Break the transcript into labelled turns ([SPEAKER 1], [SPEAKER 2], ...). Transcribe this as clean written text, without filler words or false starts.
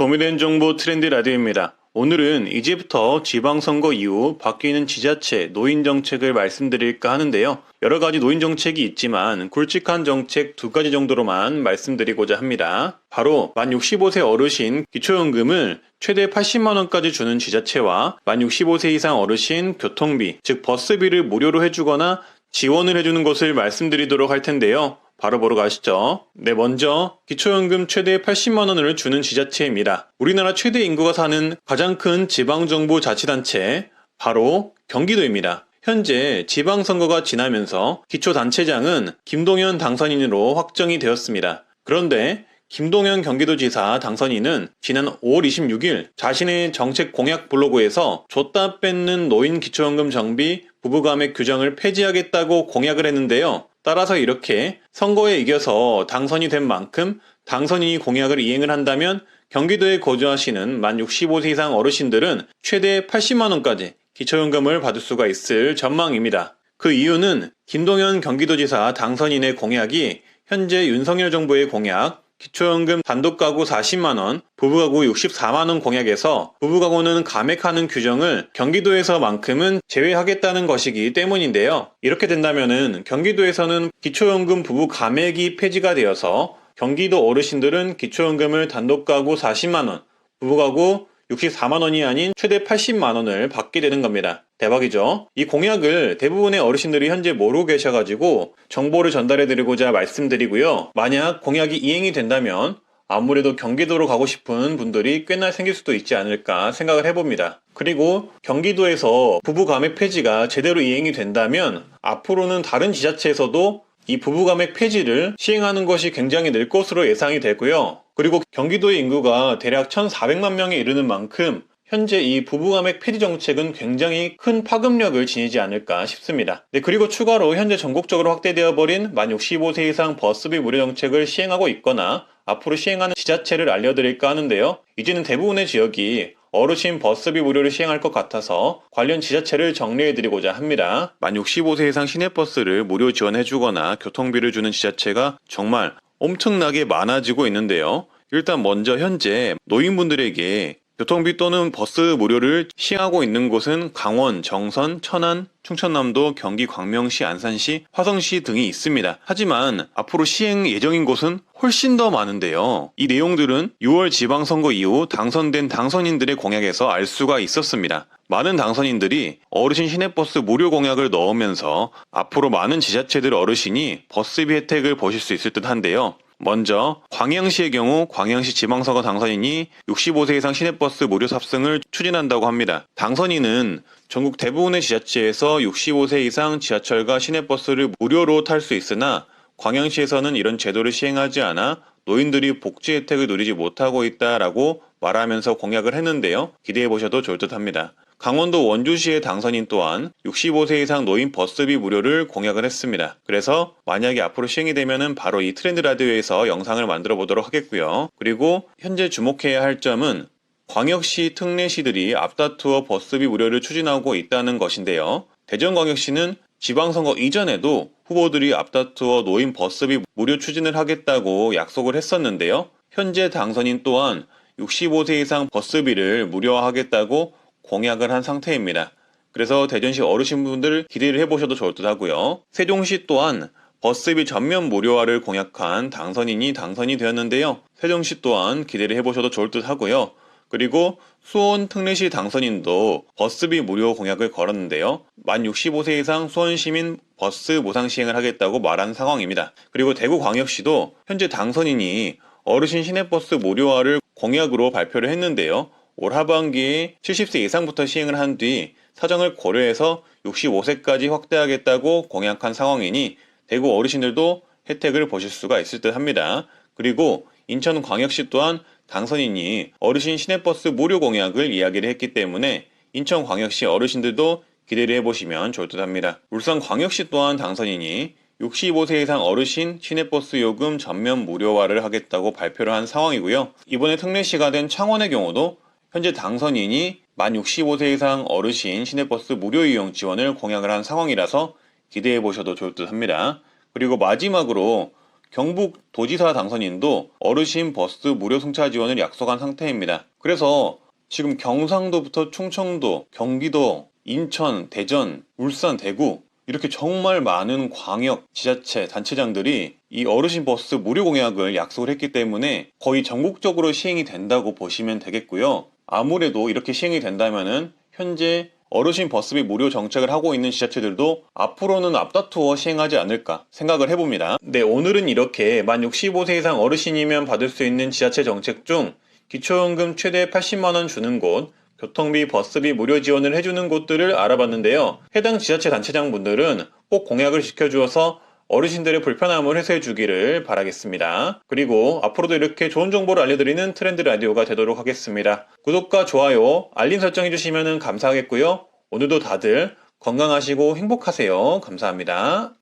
[SPEAKER 1] 도움이 된 정보 트렌드 라디오입니다. 오늘은 이제부터 지방선거 이후 바뀌는 지자체 노인 정책을 말씀드릴까 하는데요. 여러 가지 노인 정책이 있지만 굵직한 정책 두 가지 정도로만 말씀드리고자 합니다. 바로 만 65세 어르신 기초연금을 최대 80만 원까지 주는 지자체와 만 65세 이상 어르신 교통비, 즉 버스비를 무료로 해주거나 지원을 해주는 것을 말씀드리도록 할 텐데요. 바로 보러 가시죠. 네, 먼저 기초연금 최대 80만 원을 주는 지자체입니다. 우리나라 최대 인구가 사는 가장 큰 지방정부자치단체, 바로 경기도입니다. 현재 지방선거가 지나면서 기초단체장은 김동연 당선인으로 확정이 되었습니다. 그런데 김동연 경기도지사 당선인은 지난 5월 26일 자신의 정책 공약 블로그에서 줬다 뺏는 노인 기초연금 정비, 부부감액 규정을 폐지하겠다고 공약을 했는데요. 따라서 이렇게 선거에 이겨서 당선이 된 만큼 당선인이 공약을 이행을 한다면 경기도에 거주하시는 만 65세 이상 어르신들은 최대 80만 원까지 기초연금을 받을 수가 있을 전망입니다. 그 이유는 김동연 경기도지사 당선인의 공약이 현재 윤석열 정부의 공약 기초연금 단독가구 40만원, 부부가구 64만원 공약에서 부부가구는 감액하는 규정을 경기도에서만큼은 제외하겠다는 것이기 때문인데요. 이렇게 된다면은 경기도에서는 기초연금 부부 감액이 폐지가 되어서 경기도 어르신들은 기초연금을 단독가구 40만원, 부부가구 64만원이 아닌 최대 80만원을 받게 되는 겁니다. 대박이죠? 이 공약을 대부분의 어르신들이 현재 모르고 계셔가지고 정보를 전달해드리고자 말씀드리고요. 만약 공약이 이행이 된다면 아무래도 경기도로 가고 싶은 분들이 꽤나 생길 수도 있지 않을까 생각을 해봅니다. 그리고 경기도에서 부부감액 폐지가 제대로 이행이 된다면 앞으로는 다른 지자체에서도 이 부부감액 폐지를 시행하는 것이 굉장히 늘 것으로 예상이 되고요. 그리고 경기도의 인구가 대략 1,400만 명에 이르는 만큼 현재 이 부부감액 폐지 정책은 굉장히 큰 파급력을 지니지 않을까 싶습니다. 네, 그리고 추가로 현재 전국적으로 확대되어 버린 만 65세 이상 버스비 무료 정책을 시행하고 있거나 앞으로 시행하는 지자체를 알려드릴까 하는데요. 이제는 대부분의 지역이 어르신 버스비 무료를 시행할 것 같아서 관련 지자체를 정리해드리고자 합니다. 만 65세 이상 시내버스를 무료 지원해주거나 교통비를 주는 지자체가 정말 엄청나게 많아지고 있는데요. 일단 먼저 현재 노인분들에게 교통비 또는 버스 무료를 시행하고 있는 곳은 강원, 정선, 천안, 충청남도, 경기, 광명시, 안산시, 화성시 등이 있습니다. 하지만 앞으로 시행 예정인 곳은 훨씬 더 많은데요. 이 내용들은 6월 지방선거 이후 당선된 당선인들의 공약에서 알 수가 있었습니다. 많은 당선인들이 어르신 시내버스 무료 공약을 넣으면서 앞으로 많은 지자체들 어르신이 버스비 혜택을 보실 수 있을 듯 한데요. 먼저 광양시의 경우 광양시 지방선거 당선인이 65세 이상 시내버스 무료 탑승을 추진한다고 합니다. 당선인은 전국 대부분의 지자체에서 65세 이상 지하철과 시내버스를 무료로 탈 수 있으나 광양시에서는 이런 제도를 시행하지 않아 노인들이 복지 혜택을 누리지 못하고 있다라고 말하면서 공약을 했는데요. 기대해보셔도 좋을 듯 합니다. 강원도 원주시의 당선인 또한 65세 이상 노인 버스비 무료를 공약을 했습니다. 그래서 만약에 앞으로 시행이 되면은 바로 이 트렌드 라디오에서 영상을 만들어 보도록 하겠고요. 그리고 현재 주목해야 할 점은 광역시 특례시들이 앞다투어 버스비 무료를 추진하고 있다는 것인데요. 대전광역시는 지방선거 이전에도 후보들이 앞다투어 노인 버스비 무료 추진을 하겠다고 약속을 했었는데요. 현재 당선인 또한 65세 이상 버스비를 무료화하겠다고 공약을 한 상태입니다. 그래서 대전시 어르신분들 기대를 해보셔도 좋을 듯 하고요. 세종시 또한 버스비 전면 무료화를 공약한 당선인이 당선이 되었는데요. 세종시 또한 기대를 해보셔도 좋을 듯 하고요. 그리고 수원 특례시 당선인도 버스비 무료 공약을 걸었는데요. 만 65세 이상 수원시민 버스 무상 시행을 하겠다고 말한 상황입니다. 그리고 대구광역시도 현재 당선인이 어르신 시내버스 무료화를 공약으로 발표를 했는데요. 올 하반기에 70세 이상부터 시행을 한 뒤 사정을 고려해서 65세까지 확대하겠다고 공약한 상황이니 대구 어르신들도 혜택을 보실 수가 있을 듯 합니다. 그리고 인천광역시 또한 당선인이 어르신 시내버스 무료 공약을 이야기를 했기 때문에 인천광역시 어르신들도 기대를 해보시면 좋을 듯 합니다. 울산광역시 또한 당선인이 65세 이상 어르신 시내버스 요금 전면 무료화를 하겠다고 발표를 한 상황이고요. 이번에 특례시가 된 창원의 경우도 현재 당선인이 만 65세 이상 어르신 시내버스 무료 이용 지원을 공약을 한 상황이라서 기대해 보셔도 좋을 듯 합니다. 그리고 마지막으로 경북 도지사 당선인도 어르신 버스 무료 승차 지원을 약속한 상태입니다. 그래서 지금 경상도부터 충청도, 경기도, 인천, 대전, 울산, 대구 이렇게 정말 많은 광역, 지자체, 단체장들이 이 어르신 버스 무료 공약을 약속을 했기 때문에 거의 전국적으로 시행이 된다고 보시면 되겠고요. 아무래도 이렇게 시행이 된다면은 현재 어르신 버스비 무료 정책을 하고 있는 지자체들도 앞으로는 앞다투어 시행하지 않을까 생각을 해봅니다. 네, 오늘은 이렇게 만 65세 이상 어르신이면 받을 수 있는 지자체 정책 중 기초연금 최대 80만원 주는 곳, 교통비, 버스비 무료 지원을 해주는 곳들을 알아봤는데요. 해당 지자체 단체장분들은 꼭 공약을 지켜주어서 어르신들의 불편함을 해소해 주기를 바라겠습니다. 그리고 앞으로도 이렇게 좋은 정보를 알려드리는 트렌드 라디오가 되도록 하겠습니다. 구독과 좋아요, 알림 설정해 주시면 감사하겠고요. 오늘도 다들 건강하시고 행복하세요. 감사합니다.